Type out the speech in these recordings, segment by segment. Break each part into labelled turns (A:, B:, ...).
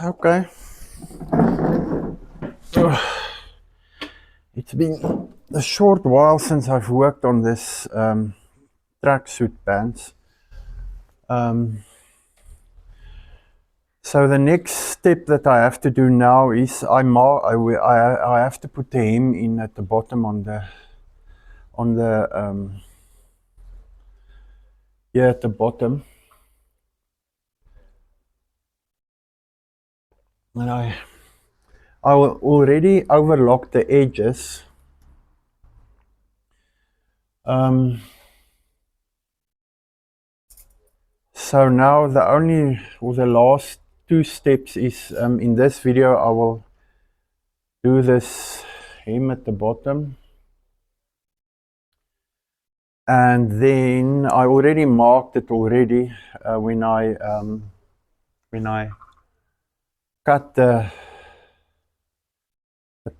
A: Okay. It's been a short while since I've worked on this tracksuit pants. So the next step that I have to do now is I have to put the hem in at the bottom on the here at the bottom, and I will already overlock the edges. So now the last two steps is in this video I will do this hem at the bottom, and then I already marked it already when I cut the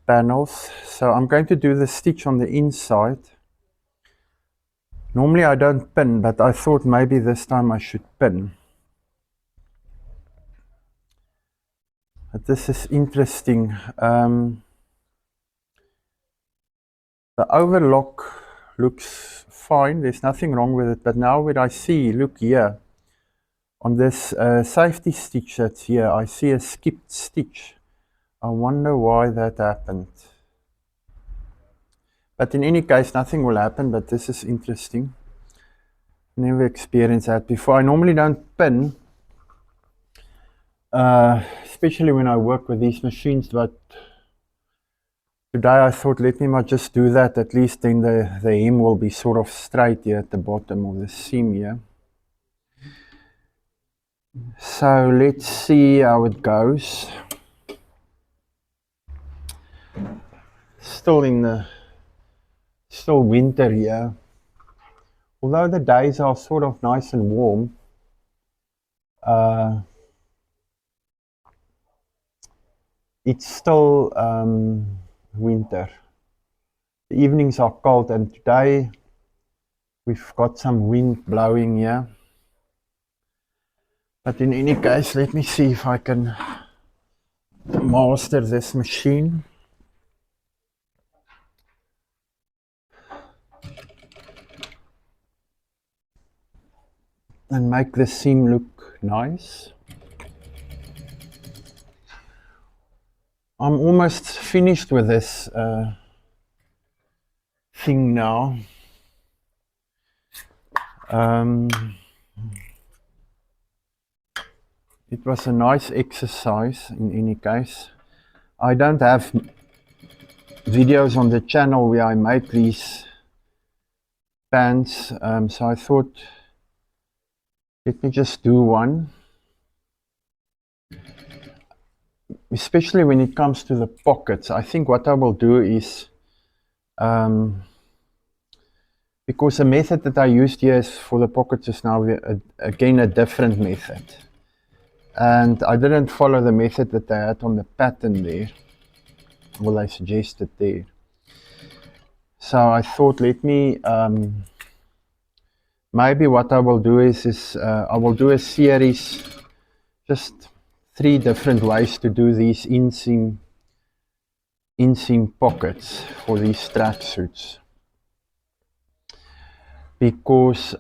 A: panels. So I'm going to do the stitch on the inside. Normally I don't pin, but I thought maybe this time I should pin. But this is interesting. The overlock looks fine, there's nothing wrong with it, but now when I see, look here, on this safety stitch that's here, I see a skipped stitch. I wonder why that happened. But in any case, nothing will happen, but this is interesting. Never experienced that before. I normally don't pin, especially when I work with these machines, but today I thought let me just do that, at least then the hem will be sort of straight here at the bottom of the seam here. So let's see how it goes. Still winter here. Although the days are sort of nice and warm, it's still winter. The evenings are cold, and today we've got some wind blowing here. But in any case, let me see if I can master this machine. And make the seam look nice. I'm almost finished with this thing now. It was a nice exercise in any case. I don't have videos on the channel where I make these pants, so I thought let me just do one. Especially when it comes to the pockets, I think what I will do is, because the method that I used here is for the pockets is now again a different method. And I didn't follow the method that they had on the pattern there, or they suggested there. So I thought let me, maybe what I will do is I will do a series, just 3 different ways to do these inseam pockets for these tracksuits, because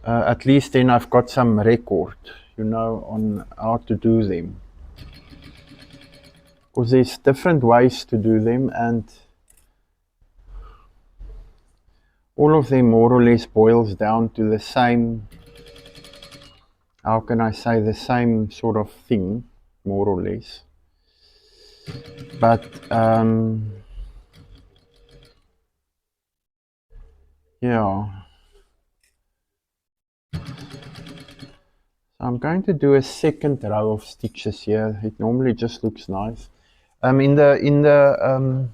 A: at least then I've got some record, you know, on how to do them, because there's different ways to do them, and all of them more or less boils down to the same, how can I say, the same sort of thing, more or less. But yeah, so I'm going to do a second row of stitches here. It normally just looks nice. In the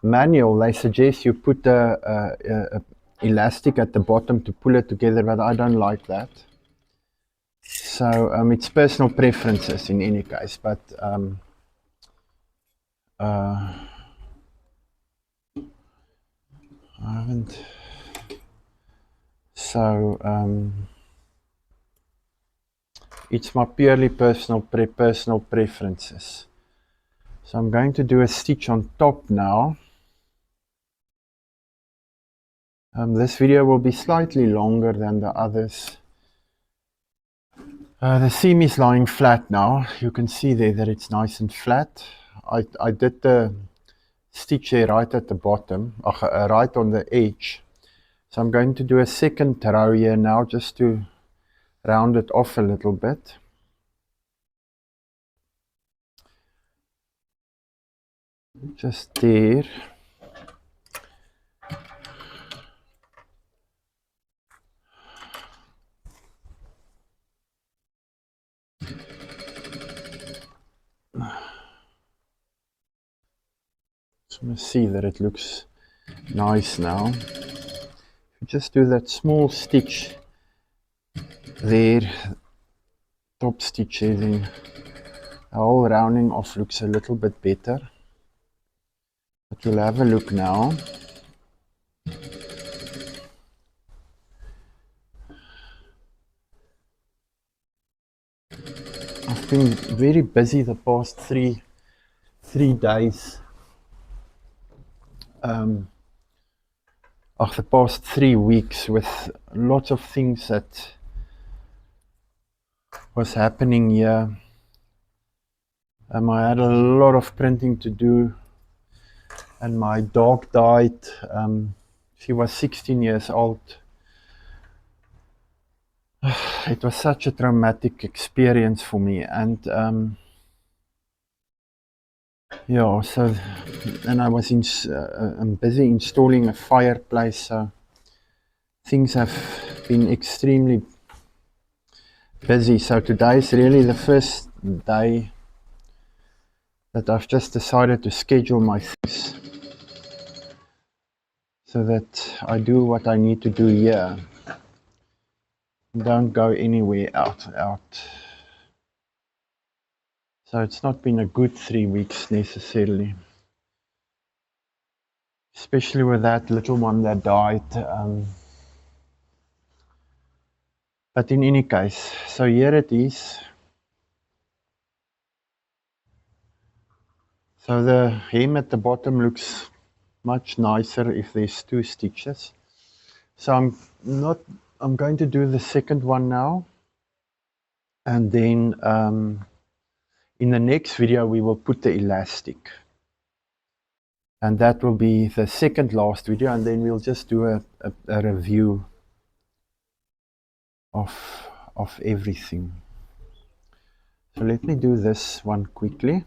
A: manual, they suggest you put a elastic at the bottom to pull it together, but I don't like that. So it's personal preferences in any case, but I haven't. So it's my purely personal preferences. So I'm going to do a stitch on top now. This video will be slightly longer than the others. The seam is lying flat now. You can see there that it's nice and flat. I did the stitch here right at the bottom, right on the edge. So I'm going to do a second row here now just to round it off a little bit. Just there. Just want to see that it looks nice now. If you just do that small stitch there, top stitch here, then the whole rounding off looks a little bit better. But we'll have a look now. I've been very busy the past three days. The past 3 weeks with lots of things that was happening here. I had a lot of printing to do, and my dog died. She was 16 years old. It was such a traumatic experience for me, and yeah, so, and I was I'm busy installing a fireplace, so things have been extremely busy. So today is really the first day that I've just decided to schedule my things so that I do what I need to do here. Don't go anywhere out. So it's not been a good 3 weeks necessarily, especially with that little one that died. But in any case, so here it is. So the hem at the bottom looks much nicer if there's 2 stitches. So I'm going to do the second one now, and then in the next video we will put the elastic, and that will be the second last video, and then we'll just do a review of everything. So let me do this one quickly.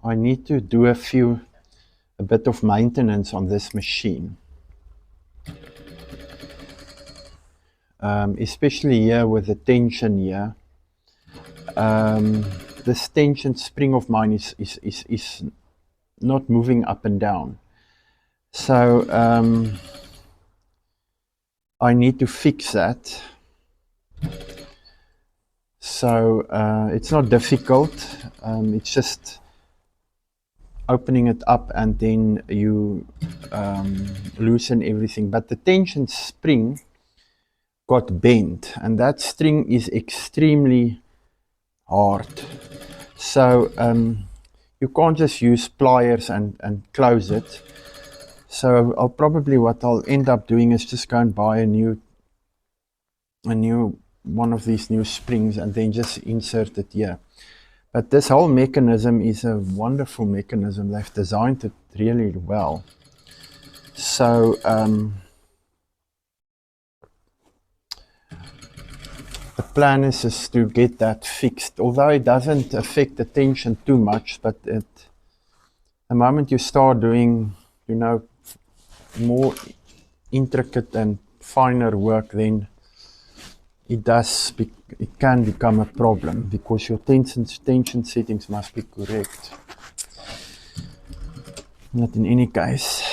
A: I need to do a bit of maintenance on this machine, especially here with the tension here. This tension spring of mine is not moving up and down, so I need to fix that. So it's not difficult, it's just opening it up and then you loosen everything. But the tension spring got bent, and that string is extremely hard. So you can't just use pliers and close it. So what I'll end up doing is just go and buy a new one of these new springs and then just insert it here. But this whole mechanism is a wonderful mechanism. They've designed it really well. So the plan is to get that fixed, although it doesn't affect the tension too much. But the moment you start doing, more intricate and finer work, then it can become a problem, because your tension settings must be correct. But in any case,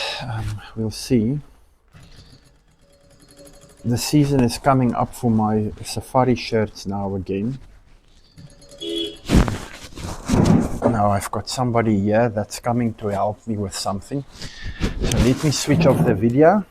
A: we'll see. The season is coming up for my safari shirts now again. Now I've got somebody here that's coming to help me with something. So let me switch off the video.